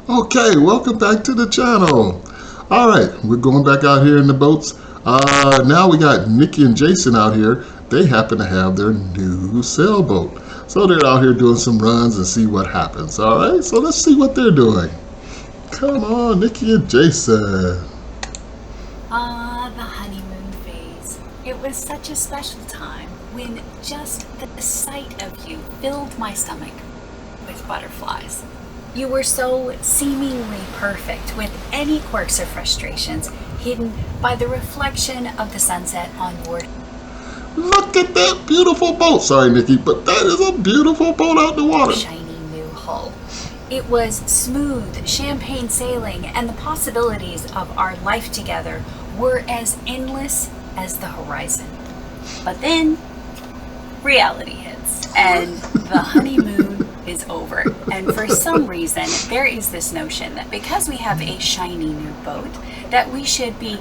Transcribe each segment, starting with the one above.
Okay, welcome back to the channel. All right, we're going back out here in the boats. Now we got Nikki and Jason out here. They happen to have their new sailboat. So they're out here doing some runs and see what happens. All right, so let's see what they're doing. Come on, Nikki and Jason. The honeymoon phase. It was such a special time when just the sight of you filled my stomach with butterflies. You were so seemingly perfect, with any quirks or frustrations hidden by the reflection of the sunset on your Look at that beautiful boat. Sorry, Nikki, but that is a beautiful boat out in the water. shiny new hull. It was smooth, champagne sailing, and the possibilities of our life together were as endless as the horizon. But then, reality hits, and the honeymoon is over. And for some reason, there is this notion that because we have a shiny new boat, that we should be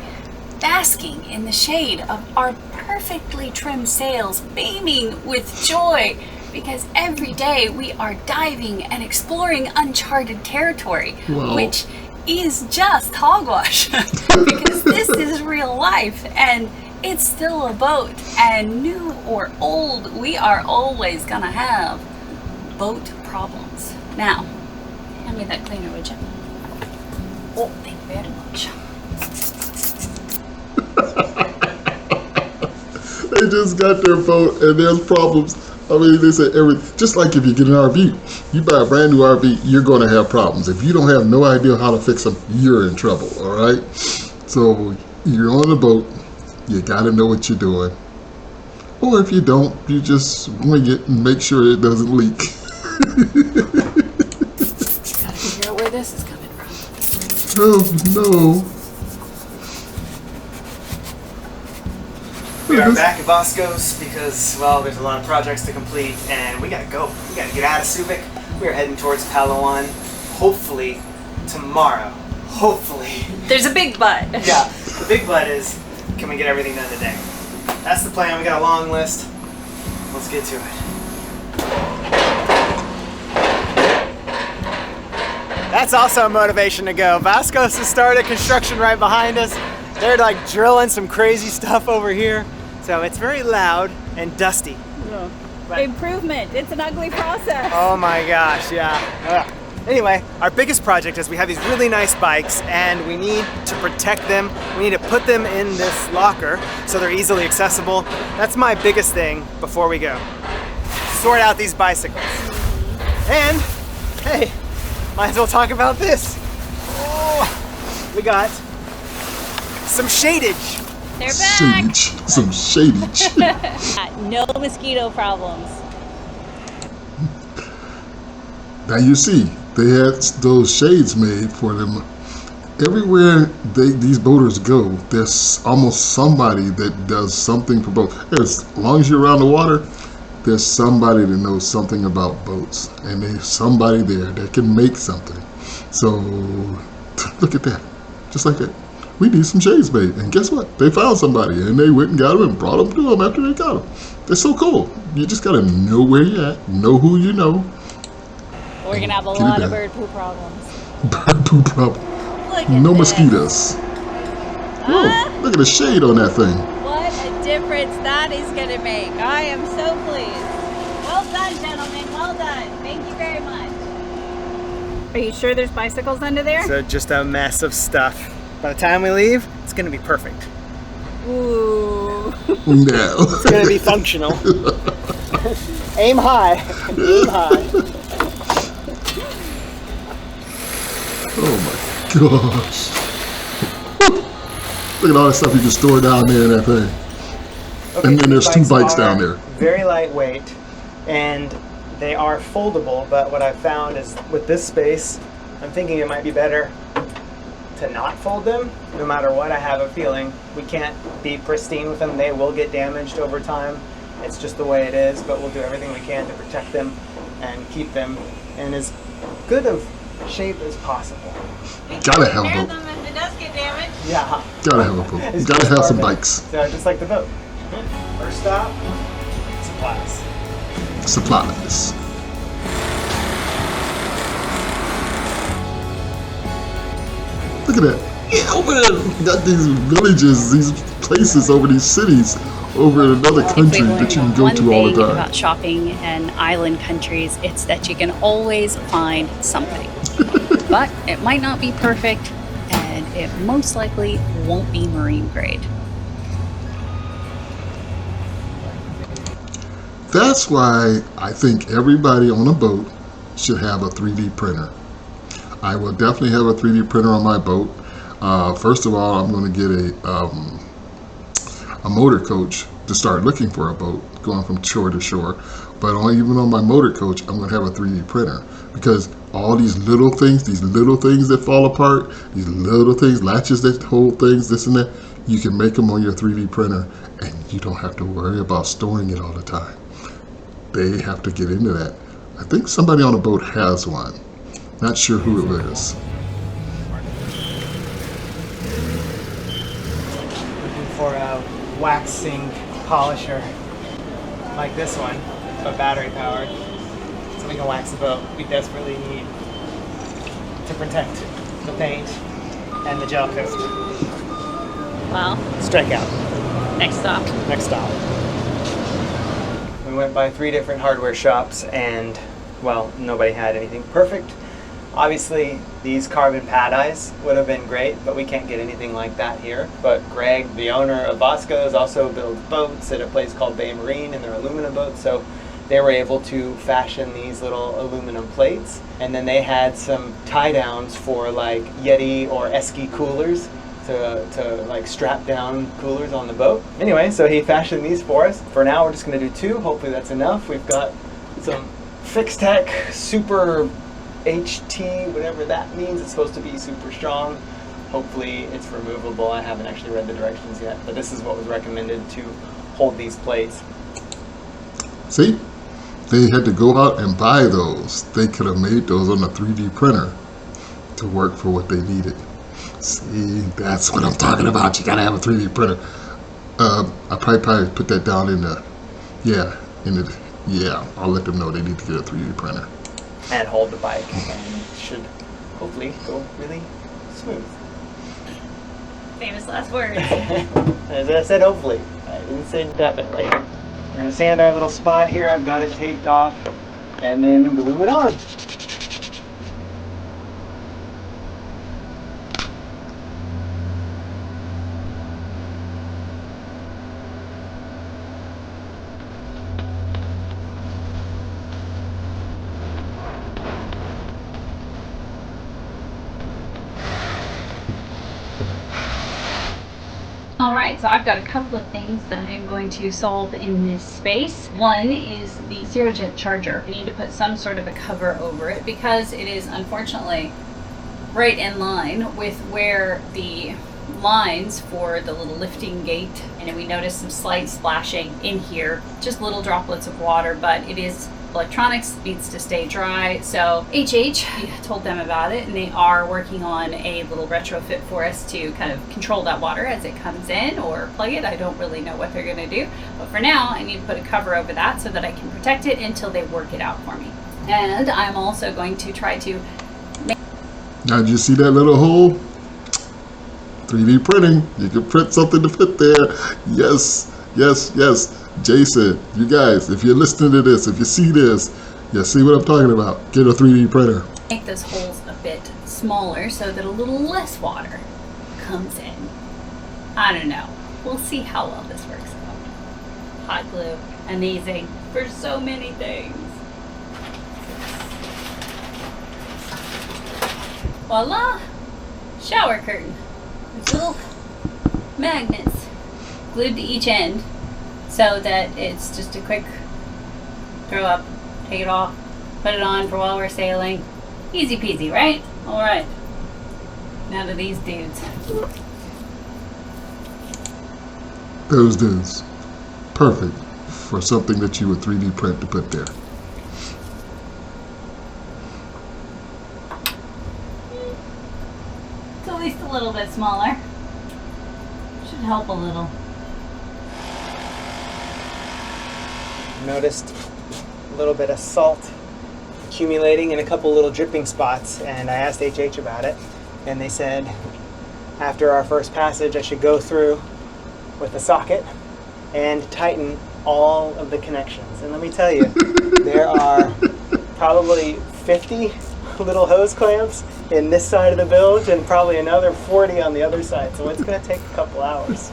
basking in the shade of our perfectly trimmed sails, beaming with joy, because every day we are diving and exploring uncharted territory, Wow. which is just hogwash, because this is real life, and it's still a boat, and new or old, we are always gonna have boat problems. Now, hand me that cleaner, would you? Oh, thank you very much. They just got their boat and there's problems. I mean, they say everything. Just like if you get an RV, you buy a brand new RV, you're going to have problems. If you don't have no idea how to fix them, you're in trouble. All right. So you're on a boat, you got to know what you're doing. Or if you don't, you just wing it and make sure it doesn't leak. Gotta figure out where this is coming from. Oh no. We are back at Bosco's because, well, there's a lot of projects to complete and we gotta go. We gotta get out of Subic. We are heading towards Palawan, hopefully tomorrow. Hopefully. There's a big but. Yeah, the big but is, can we get everything done today? That's the plan. We got a long list. Let's get to it. That's also a motivation to go. Vasco's has started construction right behind us. They're like drilling some crazy stuff over here. So it's very loud and dusty. But- Improvement. It's an ugly process. Oh my gosh, yeah. Ugh. Anyway, our biggest project is we have these really nice bikes and we need to protect them. We need to put them in this locker so they're easily accessible. That's my biggest thing before we go. Sort out these bicycles. And, hey, might as well talk about this. Oh, we got some shadage. They're back. Shadage. Some shadage. No mosquito problems. Now you see, they had those shades made for them. Everywhere these boaters go, there's almost somebody that does something for boats. As long as you're around the water, there's somebody that knows something about boats. And there's somebody there that can make something. So, look at that. Just like that. We need some shades made. And guess what? They found somebody and they went and got them and brought them to them after they got them. They're so cool. You just got to know where you're at, know who you know. We're gonna have a Get it lot of done. bird poo problems. Bird poo problem. Look at No this. mosquitoes. Whoa, look at the shade on that thing. What a difference that is gonna make. I am so pleased. Well done, gentlemen. Well done. Thank you very much. Are you sure there's bicycles under there? So just a mess of stuff. By the time we leave, it's gonna be perfect. Ooh. No. It's gonna be functional. Aim high. Aim high. Oh my gosh. Look at all that stuff you can store down there in that thing. Okay, And then there's two these bikes are down there. Very lightweight, and they are foldable, but what I've found is with this space, I'm thinking it might be better to not fold them, no matter what. I have a feeling we can't be pristine with them. They will get damaged over time. It's just the way it is, but we'll do everything we can to protect them and keep them in as good of shape as possible. Gotta have a boat. If it does get damaged. Yeah. Gotta have a boat. It's Gotta just have some perfect. bikes. So just like the boat. First stop, supplies. Supplies. Look at that. Yeah, over there, you got these villages, these places over these cities, over in another country that you can go to all the time. About shopping in island countries, it's that you can always find something. But it might not be perfect, and it most likely won't be marine grade. That's why I think everybody on a boat should have a 3D printer. I will definitely have a 3D printer on my boat. First of all, I'm going to get a motor coach to start looking for a boat going from shore to shore. But even on my motor coach, I'm going to have a 3D printer, because all these little things that fall apart, these little things, latches that hold things, this and that, you can make them on your 3D printer, and you don't have to worry about storing it all the time. They have to get into that. I think somebody on a boat has one. Not sure who it is. Looking for a waxing polisher like this one, but battery powered, so we can wax the boat. We desperately need to protect the paint and the gel coat. Well, Strike out. next stop. Next stop. We went by 3 different hardware shops, and well, nobody had anything perfect. Obviously, these carbon pad eyes would have been great, but we can't get anything like that here. But Greg, the owner of Bosco's, also builds boats at a place called Bay Marine, and they're aluminum boats, so they were able to fashion these little aluminum plates. And then they had some tie downs for like Yeti or Esky coolers to like strap down coolers on the boat. Anyway, so he fashioned these for us. For now, we're just gonna do 2. Hopefully that's enough. We've got some Fix Tech Super HT, whatever that means. It's supposed to be super strong. Hopefully it's removable. I haven't actually read the directions yet, but this is what was recommended to hold these plates. See? They had to go out and buy those. They could have made those on a 3D printer to work for what they needed. See, that's what I'm talking about. You gotta have a 3D printer. I probably put that down in the, I'll let them know they need to get a 3D printer. And hold the bike, and it should hopefully go really smooth. Famous last words. As I said, hopefully. I didn't say definitely. We're gonna sand our little spot here. I've got it taped off, and then glue it on. Alright, so I've got a couple of things that I'm going to solve in this space. One is the zero jet charger. I need to put some sort of a cover over it because it is unfortunately right in line with where the lines for the little lifting gate, and we noticed some slight splashing in here, just little droplets of water, but it is electronics, needs to stay dry. So HH, I told them about it, and they are working on a little retrofit for us to kind of control that water as it comes in or plug it. I don't really know what they're going to do, but for now I need to put a cover over that so that I can protect it until they work it out for me. And I'm also going to try to make... Now, did you see that little hole? 3D printing. You can print something to fit there. Yes, yes, yes. Jason, you guys, if you're listening to this, if you see this, you see what I'm talking about. Get a 3D printer. Make those holes a bit smaller so that a little less water comes in. I don't know. We'll see how well this works out. Hot glue, amazing for so many things. Voila! Shower curtain. With little magnets glued to each end so that it's just a quick throw up, take it off, put it on for while we're sailing. Easy peasy, right? Alright. Now to these dudes. Those dudes. Perfect for something that you would 3D print to put there. It's at least a little bit smaller. Should help a little. Noticed a little bit of salt accumulating in a couple little dripping spots, and I asked HH about it, and they said after our first passage, I should go through with a socket and tighten all of the connections. And let me tell you, there are probably 50 little hose clamps in this side of the bilge and probably another 40 on the other side. So it's going to take a couple hours.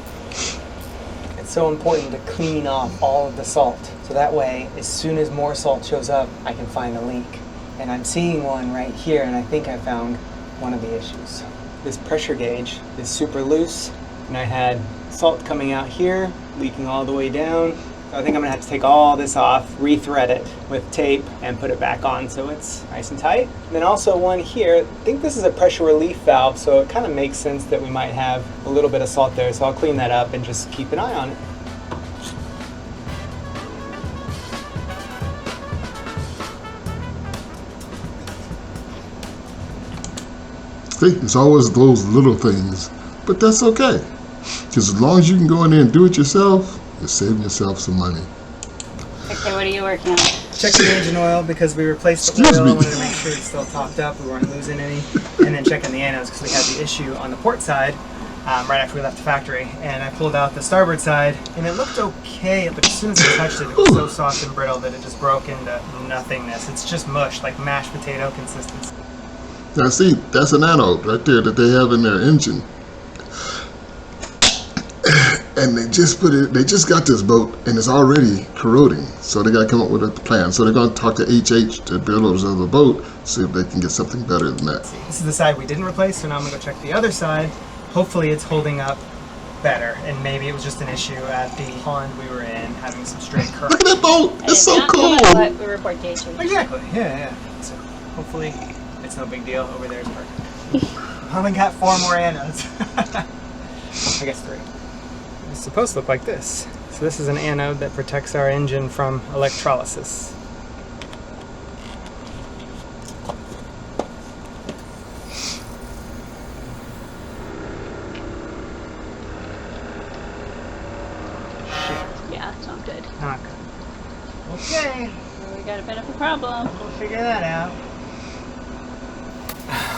It's so important to clean off all of the salt. So that way, as soon as more salt shows up, I can find a leak. And I'm seeing one right here, and I think I found one of the issues. This pressure gauge is super loose, and I had salt coming out here, leaking all the way down. So I think I'm gonna have to take all this off, rethread it with tape, and put it back on so it's nice and tight. And then also one here, I think this is a pressure relief valve, so it kind of makes sense that we might have a little bit of salt there. So I'll clean that up and just keep an eye on it. See, it's always those little things, but that's okay. Because as long as you can go in there and do it yourself, you're saving yourself some money. Okay, what are you working on? Checking the engine oil because we replaced the oil. I wanted to make sure it's still topped up, we weren't losing any. And then checking the anodes because we had the issue on the port side right after we left the factory. And I pulled out the starboard side and it looked okay, but as soon as I touched it, it was so soft and brittle that it just broke into nothingness. It's just mush, like mashed potato consistency. Now see, that's an anode right there that they have in their engine. And they just got this boat and it's already corroding. So they got to come up with a plan. So they're going to talk to HH, the builders of the boat, see if they can get something better than that. This is the side we didn't replace, so now I'm going to go check the other side. Hopefully it's holding up better, and maybe it was just an issue at the pond we were in, having some stray current. Look at that boat! It's so cool! What we report to HH. Exactly, yeah. So hopefully it's no big deal. Over there is perfect. I only got 4 more anodes. I guess 3. It's supposed to look like this. So this is an anode that protects our engine from electrolysis. Yeah, it's not good. Not good. Okay, We got a bit of a problem. we'll figure that out.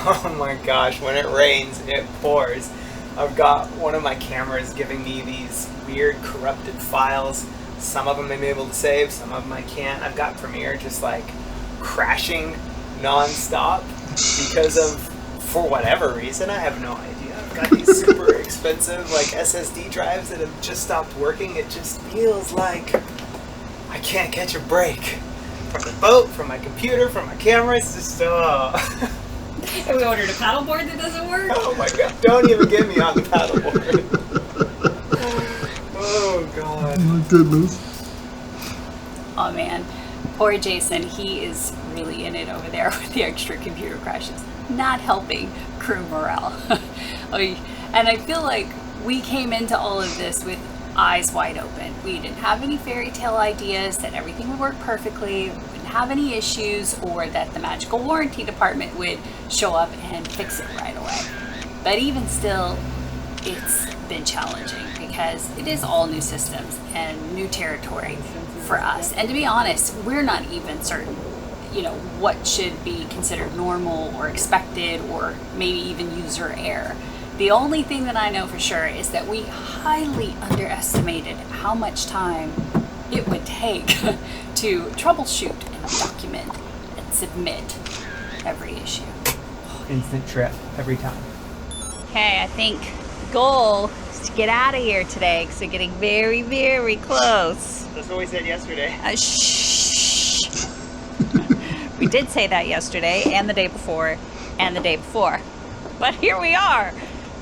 Oh my gosh, when it rains, it pours. I've got one of my cameras giving me these weird corrupted files. Some of them I'm able to save, some of them I can't. I've got Premiere just like crashing non-stop because of, for whatever reason, I have no idea. I've got these super expensive like SSD drives that have just stopped working. It just feels like I can't catch a break. From the boat, from my computer, from my camera, it's just, And we ordered a paddleboard that doesn't work. oh my god, don't even get me on the paddleboard. Oh god. Oh my goodness. Oh man, poor Jason. He is really in it over there with the extra computer crashes. Not helping crew morale. And I feel like we came into all of this with eyes wide open. We didn't have any fairy tale ideas that everything would work perfectly, we wouldn't have any issues, or that the magical warranty department would show up and fix it right away. But even still, it's been challenging because it is all new systems and new territory for us. And to be honest, we're not even certain, what should be considered normal or expected or maybe even user error. The only thing that I know for sure is that we highly underestimated how much time it would take to troubleshoot and document and submit every issue. Instant trip every time. Okay, I think the goal is to get out of here today because we're getting very, very close. That's what we said yesterday. Shh. We did say that yesterday and the day before and the day before. But here we are.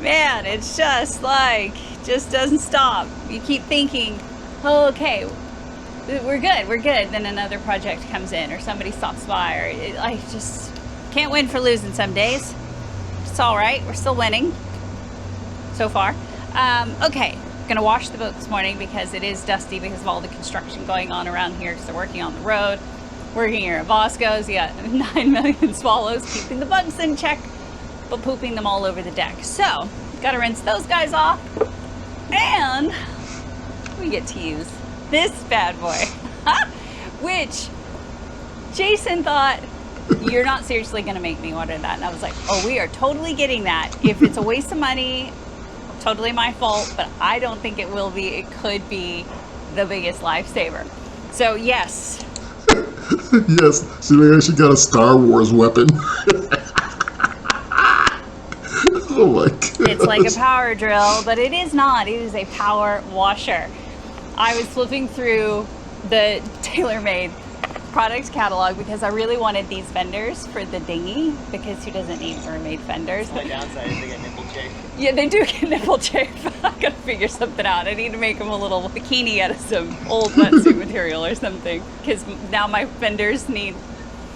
Man, it's just doesn't stop. You keep thinking, oh, okay, we're good. Then another project comes in or somebody stops by or I just can't win for losing some days. It's all right. We're still winning so far. Okay, gonna wash the boat this morning because it is dusty because of all the construction going on around here because they're working on the road. Working here at Bosco's, you got 9 million swallows keeping the bugs in check, but pooping them all over the deck. So, gotta rinse those guys off, and we get to use this bad boy, which Jason thought you're not seriously going to make me order that. And I was like, oh, we are totally getting that. If it's a waste of money, totally my fault, but I don't think it will be. It could be the biggest lifesaver. So yes. Yes, she got a Star Wars weapon. Oh my god. It's like a power drill, but it is not. It is a power washer. I was flipping through the TaylorMade product catalog because I really wanted these fenders for the dinghy, because who doesn't need mermaid fenders? My downside is they get nipple chafe. Yeah, they do get nipple chafe. I gotta figure something out. I need to make them a little bikini out of some old wetsuit material or something, because now my fenders need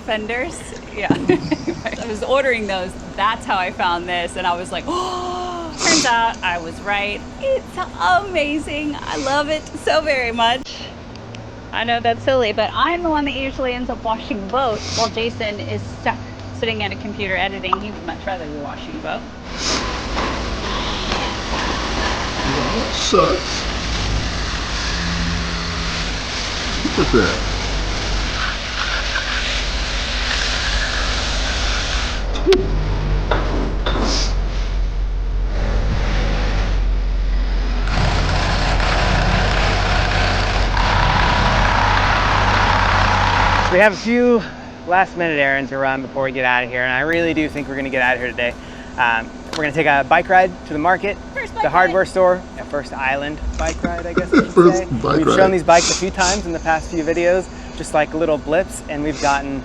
fenders. Yeah. I was ordering those. That's how I found this, and I was like, oh, turns out I was right. It's amazing. I love it so very much. I know that's silly, but I'm the one that usually ends up washing boat while Jason is sitting at a computer editing. He would much rather be washing boat. Shucks. Look at that. We have a few last minute errands to run before we get out of here, and I really do think we're going to get out of here today. We're going to take a bike ride to the market, the hardware store, a first island bike ride, I guess I should First say. bike We've ride. shown these bikes a few times in the past few videos, just like little blips, and we've gotten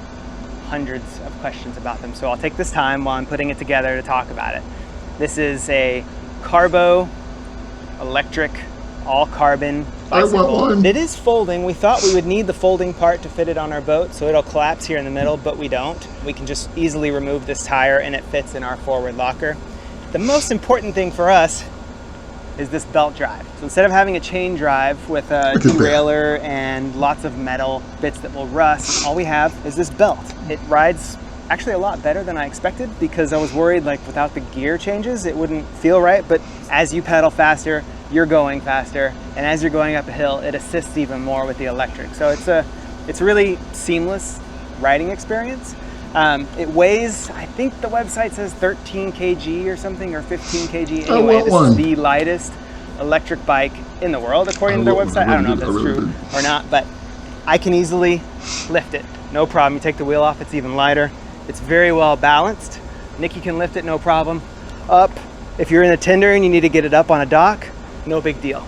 hundreds of questions about them. So I'll take this time while I'm putting it together to talk about it. This is a Carbo electric all carbon bicycle. I want one. It is folding. We thought we would need the folding part to fit it on our boat, so it'll collapse here in the middle, but we don't. We can just easily remove this tire and it fits in our forward locker. The most important thing for us is this belt drive. So instead of having a chain drive with a Look at that. derailleur and lots of metal bits that will rust, all we have is this belt. It rides actually a lot better than I expected, because I was worried like without the gear changes it wouldn't feel right, but as you pedal faster, you're going faster, and as you're going up a hill, it assists even more with the electric. So it's a really seamless riding experience. It weighs, I think the website says 13 kg or something, or 15 kg. I Anyway, want this one. is the lightest electric bike in the world, according to their website. I don't know if that's true or not, but I can easily lift it, no problem. You take the wheel off, it's even lighter. It's very well balanced. Nikki can lift it, no problem. Up, if you're in a tender and you need to get it up on a dock, no big deal.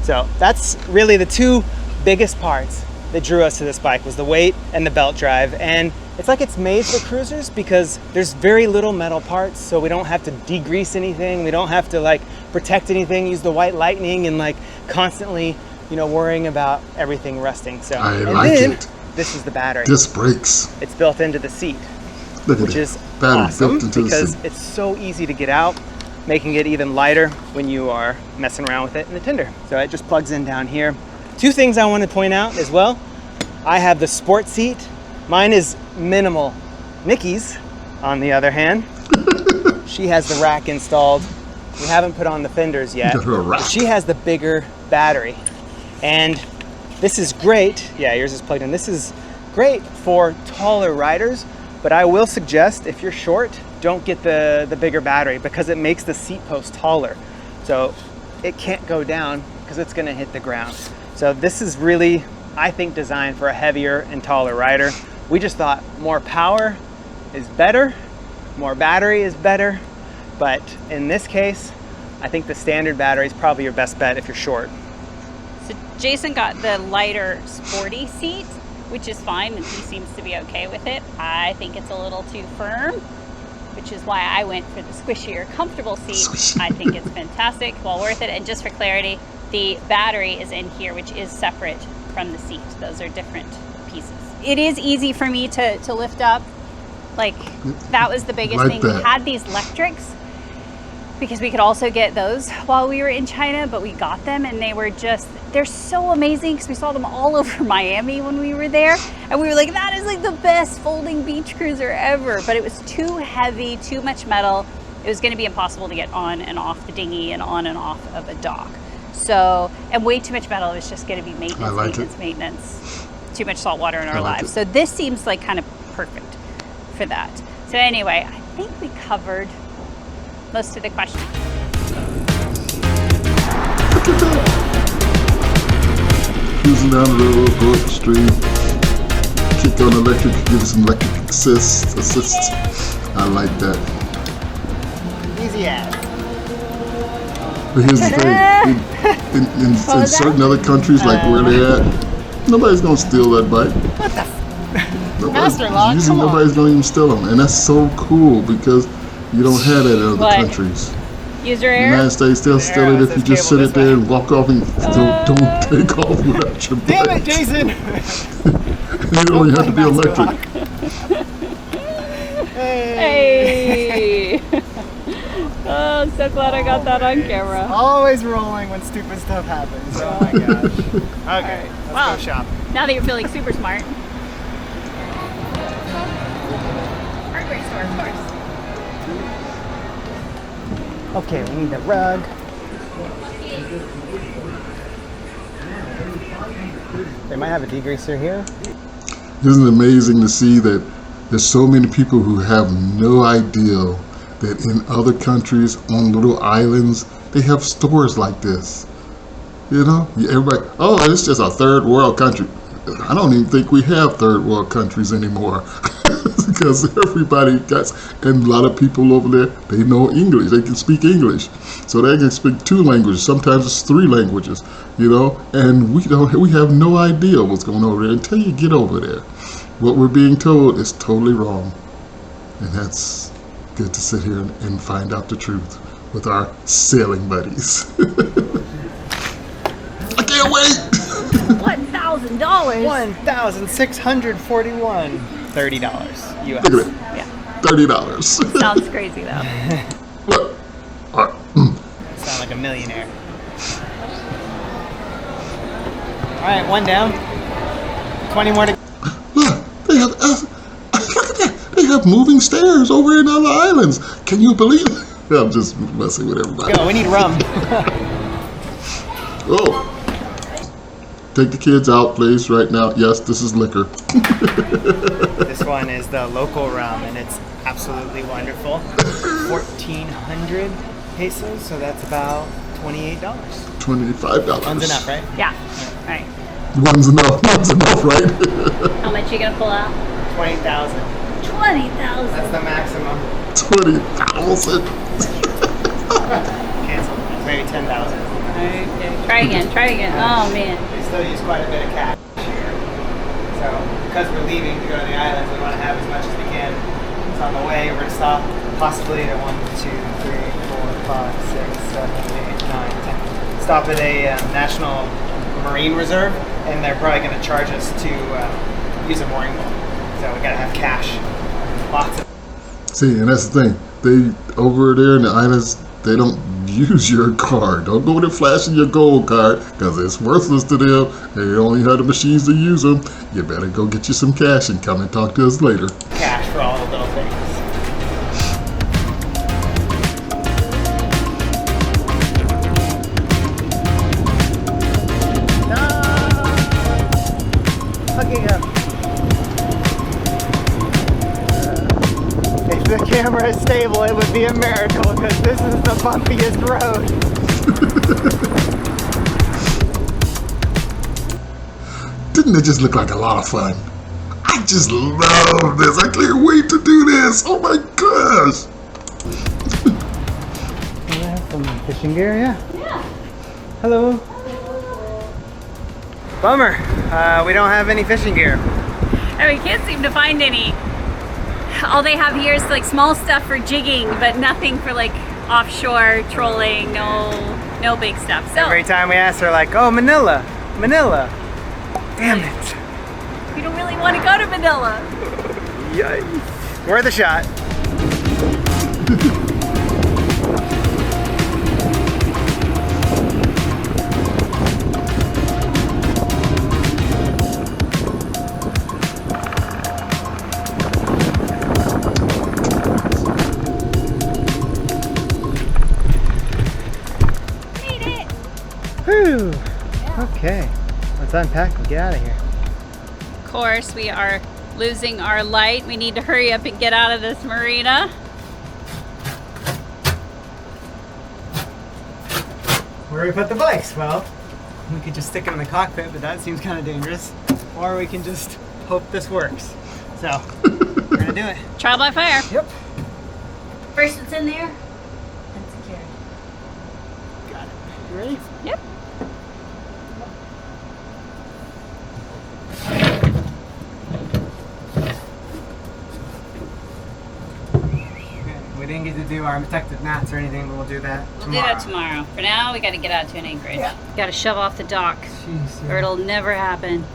So that's really the two biggest parts that drew us to this bike, was the weight and the belt drive. And it's like it's made for cruisers because there's very little metal parts, so we don't have to degrease anything. We don't have to like protect anything, use the white lightning and like constantly, you know, worrying about everything rusting. So, I and like then it. this is the battery. Disc brakes. It's built into the seat, Look at which that. is Battery awesome built into the because seat. it's so easy to get out, making it even lighter when you are messing around with it in the tender. So it just plugs in down here. Two things I want to point out as well. I have the sport seat. Mine is minimal. Nikki's, on the other hand, she has the rack installed. We haven't put on the fenders yet. Got her a rack. But she has the bigger battery. And this is great. Yeah, yours is plugged in. This is great for taller riders, but I will suggest if you're short, don't get the bigger battery because it makes the seat post taller. So it can't go down because it's gonna hit the ground. So this is really, I think, designed for a heavier and taller rider. We just thought more power is better, more battery is better, but in this case, I think the standard battery is probably your best bet if you're short. So Jason got the lighter sporty seat, which is fine, and he seems to be okay with it. I think it's a little too firm, which is why I went for the squishier, comfortable seat. I think it's fantastic, well worth it. And just for clarity, the battery is in here, which is separate from the seat. Those are different pieces. It is easy for me to lift up. Like, that was the biggest Like thing. that. We had these electrics because we could also get those while we were in China, but we got them and they were just, they're so amazing because we saw them all over Miami when we were there. And we were like, that is like the best folding beach cruiser ever. But it was too heavy, too much metal. It was going to be impossible to get on and off the dinghy and on and off of a dock. So, and way too much metal. It was just going to be maintenance, I like maintenance, it. maintenance. Too much salt water in our I like lives. it. So this seems like kind of perfect. for that. So anyway, I think we covered most of the questions. Look at that. Cruising down the road, go up the street, kick on electric, give it some electric assist. I like that. Easy as. But here's the thing, in certain other countries, like where they're at, nobody's gonna steal that bike. What the Master Lock, Usually come on. nobody's gonna even steal them, and that's so cool because you don't have that in other What? countries. Use your The air. United States, they'll steal it if you just sit This it there way. and walk off and don't take off without your bike. Damn it, Jason! You don't even have to be Master electric. Lock. Hey! Oh, I'm so glad I got that on camera. Always rolling when stupid stuff happens. Oh my gosh. Okay, let's Well, go shop. now that you're feeling super smart. Hardware store, of course. Okay, we need the rug. They might have a degreaser here. Isn't it amazing to see that there's so many people who have no idea that in other countries on little islands they have stores like this. You know, everybody, oh, it's just a third world country. I don't even think we have third world countries anymore because everybody got, and a lot of people over there, they know English. They can speak English, so they can speak 2 languages. Sometimes it's 3 languages. You know, and we have no idea what's going on over there until you get over there. What we're being told is totally wrong, and that's good to sit here and find out the truth with our sailing buddies. I can't wait! $1,000. 1,641. $30 US. Look at it. Yeah. $30. Sounds crazy though. Look. All right. Sound like a millionaire. All right, 1 down. 20 more to. Look, they have look at that. They have moving stairs over in other islands. Can you believe it? I'm just messing with everybody. Go. We need rum. Oh. Take the kids out, please, right now. Yes, this is liquor. This one is the local rum, and it's absolutely wonderful. 1,400 pesos, so that's about $28. $25. One's enough, right? Yeah. All right. One's enough, right? How much you gonna pull out? 20,000. 20,000. That's the maximum. 20,000. Cancel. Maybe 10,000. Okay. Try again. Oh man. We still use quite a bit of cash here. So, because we're leaving to go to the islands, we want to have as much as we can. So on the way, we're going to stop possibly at 1, 2, 3, 4, 5, 6, 7, 8, 9, 10. Stop at a national marine reserve, and they're probably going to charge us to use a mooring boat. So we got to have cash. Lots of. See, and that's the thing. They over there in the islands, they don't use your card. Don't go there flashing your gold card because it's worthless to them. They only have the machines to use them. You better go get you some cash and come and talk to us later. Cash for all the little things. Hooking up. If the camera is stable, it would be a miracle because this is the bumpiest road. Didn't it just look like a lot of fun? I just love this. I can't wait to do this. Oh my gosh. We have some fishing gear, yeah? Yeah. Hello. Bummer. We don't have any fishing gear. And we can't seem to find any. All they have here is like small stuff for jigging, but nothing for like offshore trolling. No big stuff. So Every time we ask, they're like, "Oh, Manila, Manila." Damn it. we don't really want to go to Manila. Yikes. Worth a shot. Made it. Whew. Okay. Let's unpack and get out of here. Of course, we are losing our light. We need to hurry up and get out of this marina. Where do we put the bikes? Well, we could just stick them in the cockpit, but that seems kind of dangerous. Or we can just hope this works. So, we're gonna do it. Trial by fire. Yep. First it's in there, then secured. Got it. You ready? Yep. We didn't get to do our protective mats or anything, but we'll do that We'll tomorrow. do that tomorrow. For now, we got to get out to an anchorage. Yeah. Got to shove off the dock, Jeez, or it'll never happen.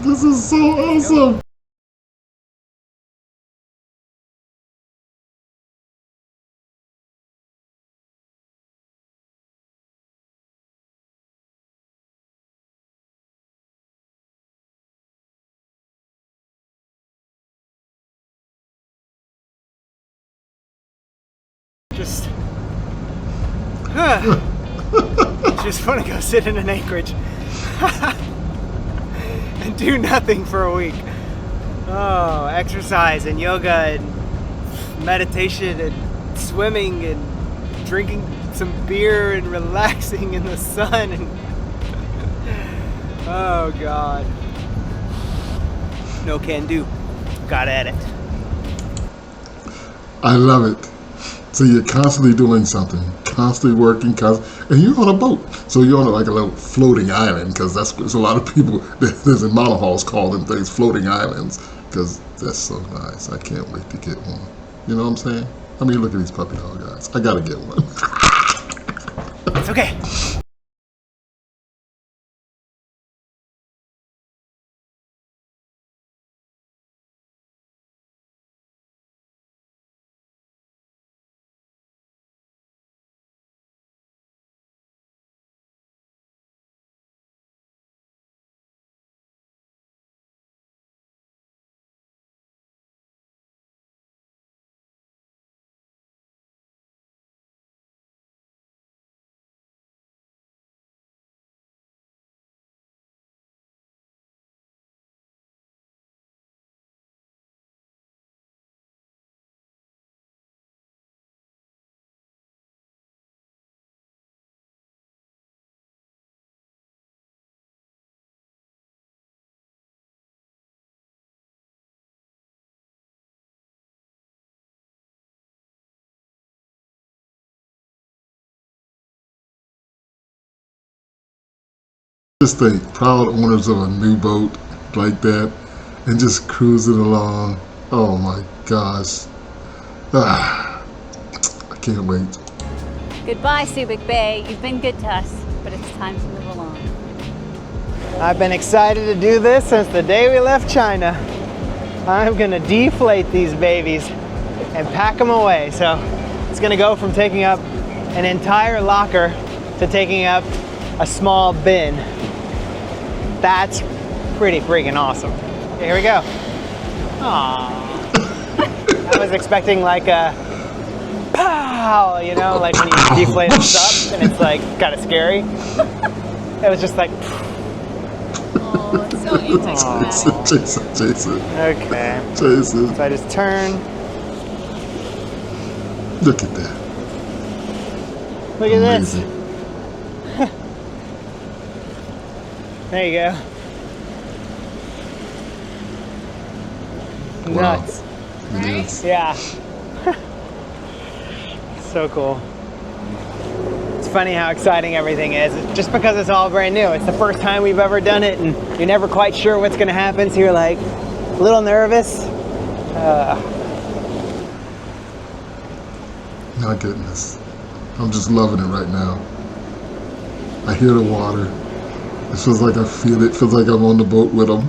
This is so awesome. Just just want to go sit in an anchorage and do nothing for a week. Oh, exercise and yoga and meditation and swimming and drinking some beer and relaxing in the sun and oh God. No can do. Got at it. I love it. So you're constantly doing something, constantly working, and you're on a boat. So you're on like a little floating island, because there's a lot of people, there's in monohulls call them things floating islands, because that's so nice. I can't wait to get one. You know what I'm saying? I mean, look at these puppy dog guys. I gotta get one. It's okay. Just think, proud owners of a new boat like that, and just cruising along. Oh my gosh. I can't wait. Goodbye, Subic Bay. You've been good to us, but it's time to move along. I've been excited to do this since the day we left China. I'm gonna deflate these babies and pack them away. So it's gonna go from taking up an entire locker to taking up a small bin. That's pretty freaking awesome. Okay, here we go. Aww. I was expecting like a pow, you know, like when you deflate a sub and it's like kind of scary. It was just like. Oh, it's so anticlimactic. Jason. Okay. Jason. So I just turn. Look at that. Look at this. Amazing. There you go. Wow. Nuts. It is. Yeah. So cool. It's funny how exciting everything is. Just because it's all brand new. It's the first time we've ever done it and you're never quite sure what's going to happen. So you're like a little nervous. My goodness. I'm just loving it right now. I hear the water. It feels like I feel it. It feels like I'm on the boat with them.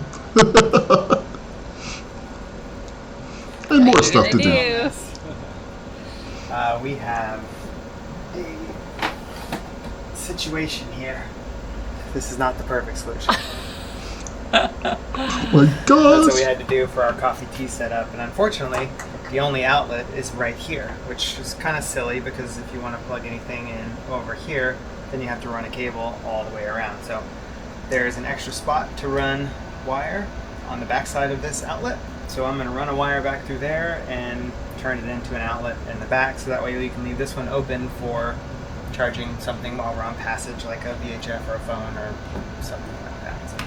And more stuff to do. We have a situation here. This is not the perfect solution. Oh my That's gosh. what we had to do for our coffee tea setup, and unfortunately, the only outlet is right here, which is kind of silly because if you want to plug anything in over here, then you have to run a cable all the way around. So there's an extra spot to run wire on the back side of this outlet. So I'm going to run a wire back through there and turn it into an outlet in the back, so that way we can leave this one open for charging something while we're on passage, like a VHF or a phone or something like that. So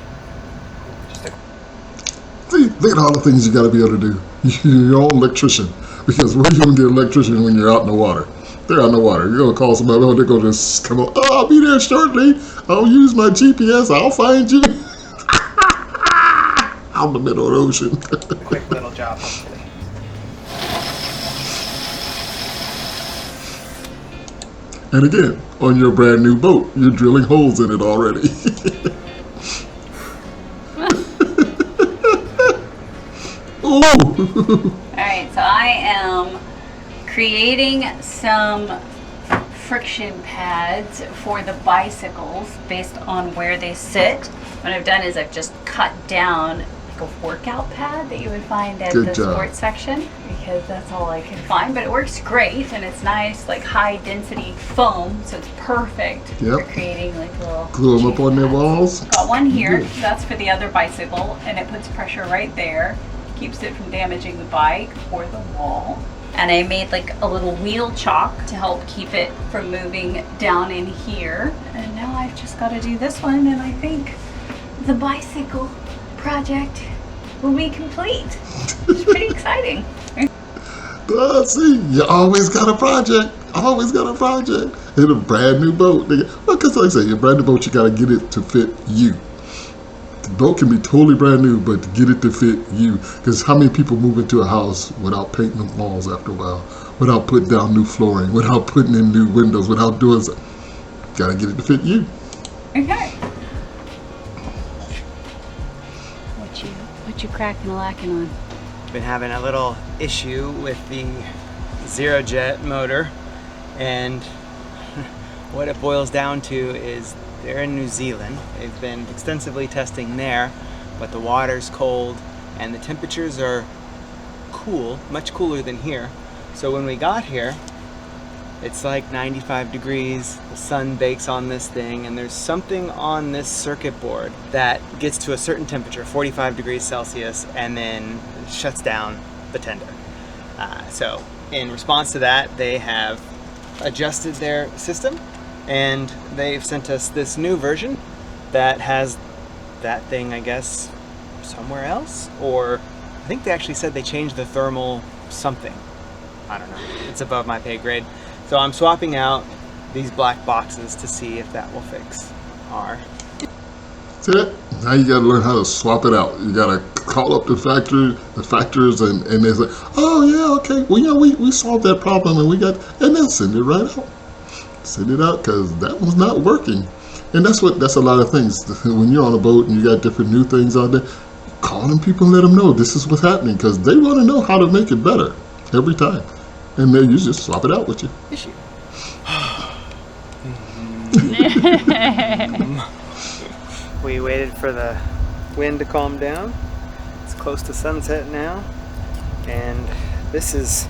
just a See, look at all the things you got to be able to do. You're your own electrician, because where are you going to get an electrician when you're out in the water? They're out in the water. You're going to call somebody, oh, they're going to just come on, oh, I'll be there shortly. I'll use my GPS. I'll find you. Out in the middle of the ocean. quick little job, hopefully. And again, on your brand new boat, you're drilling holes in it already. Ooh. Alright, so I am creating some friction pads for the bicycles based on where they sit. What I've done is I've just cut down like a workout pad that you would find at Good the job. sports section, because that's all I could find, but it works great and it's nice, like high density foam, so it's perfect for Yep. creating like little Glue them up on their walls. Got one here, Good. that's for the other bicycle, and it puts pressure right there, keeps it from damaging the bike or the wall. And I made like a little wheel chock to help keep it from moving down in here. And now I've just got to do this one, and I think the bicycle project will be complete. It's pretty exciting. See, you always got a project. Always got a project. In a brand new boat. Well, because like I say, your brand new boat, you got to get it to fit you. The boat can be totally brand new, but to get it to fit you. Because how many people move into a house without painting the walls after a while, without putting down new flooring, without putting in new windows, without doing something? Got to get it to fit you. Okay. What you cracking and lacking on? Been having a little issue with the Zero Jet motor, and what it boils down to is they're in New Zealand. They've been extensively testing there, but the water's cold and the temperatures are cool, much cooler than here. So when we got here, it's like 95 degrees, the sun bakes on this thing, and there's something on this circuit board that gets to a certain temperature, 45 degrees Celsius, and then shuts down the tender. So in response to that, they have adjusted their system, and they've sent us this new version that has that thing, I guess, somewhere else, or I think they actually said they changed the thermal something. I don't know, it's above my pay grade. So I'm swapping out these black boxes to see if that will fix our... That's it. Now you got to learn how to swap it out. You got to call up the factors, and they say, oh yeah, okay, well yeah, we solved that problem, and and they'll send it right out. Send it out, because that one's not working. And that's a lot of things. When you're on a boat and you got different new things out there, call them people and let them know this is what's happening, because they want to know how to make it better every time. And then you just swap it out with you. issue. We waited for the wind to calm down. It's close to sunset now, and this is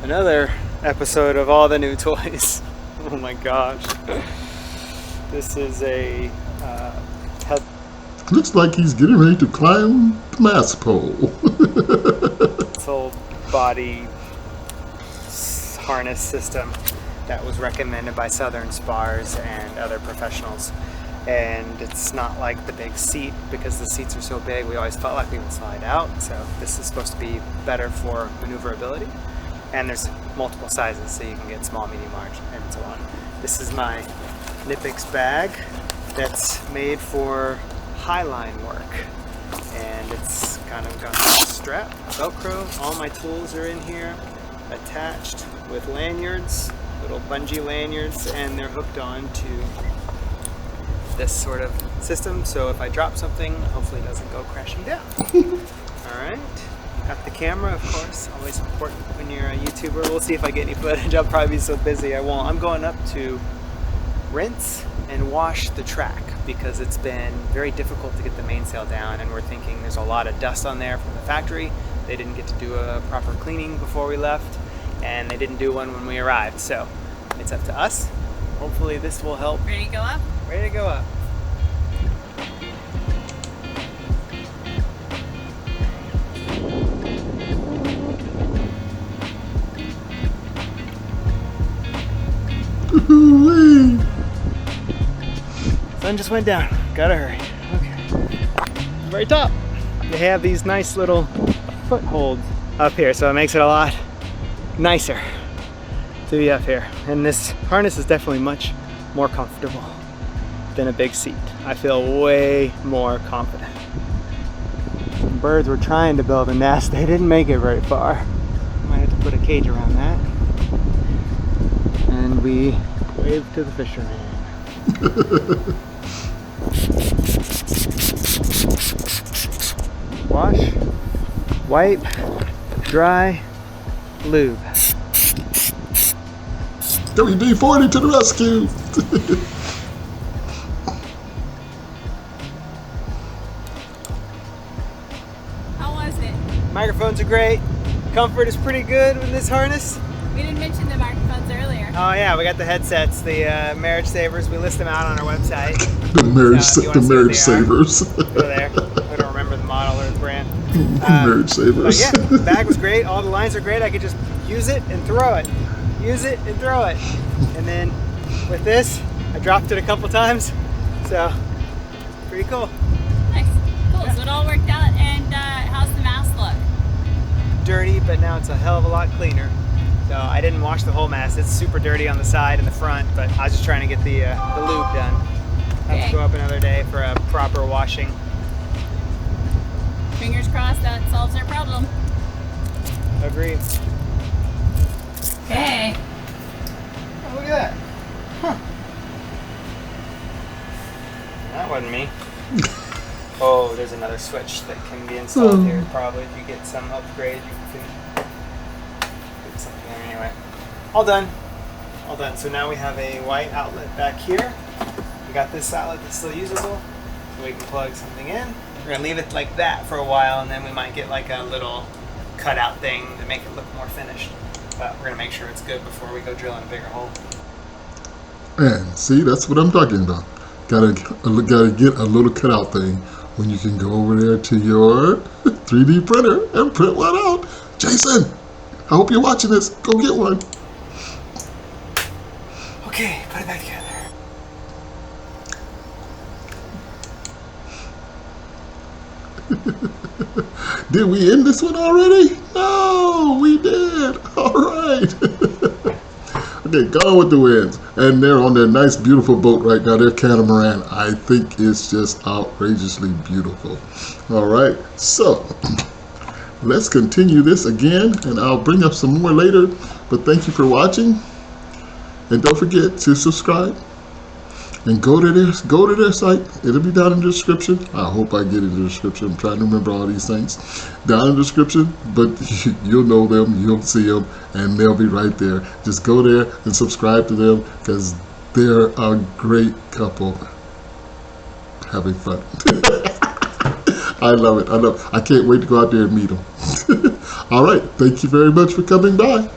another episode of all the new toys. Oh my gosh. This is a Looks like he's getting ready to climb the mast pole. full body harness system that was recommended by Southern Spars and other professionals. And it's not like the big seat, because the seats are so big, we always felt like we would slide out. So this is supposed to be better for maneuverability. And there's multiple sizes, so you can get small, medium, large, and so on. This is my Nipix bag that's made for highline work. And it's kind of got a strap, Velcro. All my tools are in here, attached with lanyards, little bungee lanyards, and they're hooked on to this sort of system, so if I drop something, hopefully it doesn't go crashing down. Alright, got the camera, of course, always important when you're a YouTuber. We'll see if I get any footage. I'll probably be so busy I won't. I'm going up to rinse and wash the track, because it's been very difficult to get the mainsail down, and we're thinking there's a lot of dust on there from the factory. They didn't get to do a proper cleaning before we left, and they didn't do one when we arrived, so it's up to us. Hopefully this will help. Ready to go up? Ready to go up. Ooh-wee. Sun just went down. Gotta hurry. Okay. Very top. They have these nice little footholds up here, so it makes it a lot nicer to be up here. And this harness is definitely much more comfortable than a big seat. I feel way more confident. Some birds were trying to build a nest. They didn't make it very far. Might have to put a cage around that. And we wave to the fisherman. Wash, wipe, dry, lube. WD-40 to the rescue. How was it? Microphones are great. Comfort is pretty good with this harness. We didn't mention the microphones earlier. Oh yeah, we got the headsets, the marriage savers. We list them out on our website. The marriage, So, if you the wanna see what marriage they are, savers. Go there. I don't remember the model or the brand. Marriage But savers. yeah, the bag was great. All the lines are great. I could just use it and throw it. Use it and throw it. And then with this, I dropped it a couple times. So, pretty cool. Nice. Cool. So it all worked out. And how's the mast look? Dirty, but now it's a hell of a lot cleaner. So I didn't wash the whole mast. It's super dirty on the side and the front, but I was just trying to get the lube done. Have Okay. to go up another day for a proper washing. Fingers crossed that solves our problem. Agreed. Okay. Oh, look at that. Huh. That wasn't me. Oh, there's another switch that can be installed here. Probably if you get some upgrade, you can get something there anyway. All done. All done. So now we have a white outlet back here. We got this outlet that's still usable, so we can plug something in. We're gonna leave it like that for a while, and then we might get like a little cutout thing to make it look more finished. But we're gonna make sure it's good before we go drilling a bigger hole. And see, that's what I'm talking about. Gotta get a little cutout thing when you can go over there to your 3D printer and print one out. Jason, I hope you're watching this. Go get one. Okay, put it back together. Did we end this one already? No, we did. All right. Okay, gone with the Wynns. And they're on their nice, beautiful boat right now. Their catamaran, I think it's just outrageously beautiful. All right, so let's continue this again, and I'll bring up some more later. But thank you for watching. And don't forget to subscribe. And go to their site. It'll be down in the description. I hope I get it in the description. I'm trying to remember all these things. Down in the description, but you'll know them, you'll see them, and they'll be right there. Just go there and subscribe to them because they're a great couple having fun. I love it. I can't wait to go out there and meet them. All right. Thank you very much for coming by.